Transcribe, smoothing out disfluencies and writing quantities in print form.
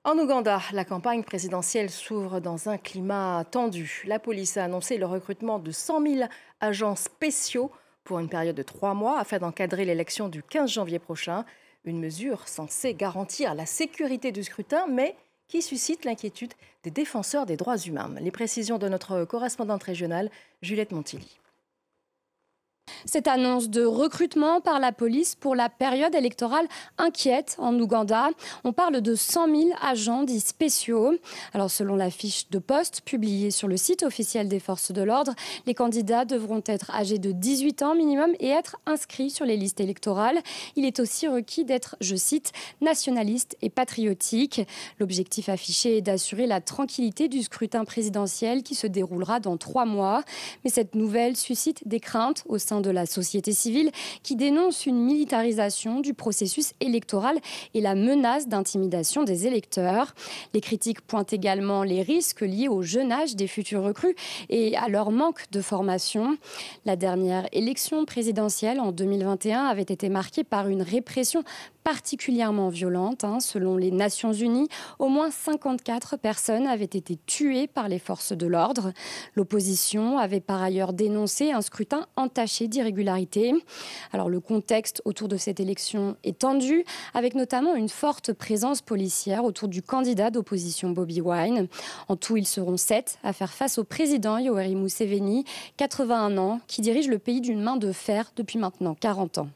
En Ouganda, la campagne présidentielle s'ouvre dans un climat tendu. La police a annoncé le recrutement de 100 000 agents spéciaux pour une période de 3 mois afin d'encadrer l'élection du 15 janvier prochain. Une mesure censée garantir la sécurité du scrutin, mais qui suscite l'inquiétude des défenseurs des droits humains. Les précisions de notre correspondante régionale, Juliette Montilly. Cette annonce de recrutement par la police pour la période électorale inquiète en Ouganda. On parle de 100 000 agents dits spéciaux. Alors, selon la fiche de poste publiée sur le site officiel des forces de l'ordre, les candidats devront être âgés de 18 ans minimum et être inscrits sur les listes électorales. Il est aussi requis d'être, je cite, nationaliste et patriotique. L'objectif affiché est d'assurer la tranquillité du scrutin présidentiel qui se déroulera dans 3 mois. Mais cette nouvelle suscite des craintes au sein de la société civile qui dénonce une militarisation du processus électoral et la menace d'intimidation des électeurs. Les critiques pointent également les risques liés au jeune âge des futurs recrues et à leur manque de formation. La dernière élection présidentielle en 2021 avait été marquée par une répression particulièrement violente. Selon les Nations Unies, au moins 54 personnes avaient été tuées par les forces de l'ordre. L'opposition avait par ailleurs dénoncé un scrutin entaché d'irrégularités. Alors le contexte autour de cette élection est tendu, avec notamment une forte présence policière autour du candidat d'opposition Bobi Wine. En tout, ils seront 7 à faire face au président Yoweri Museveni, 81 ans, qui dirige le pays d'une main de fer depuis maintenant 40 ans.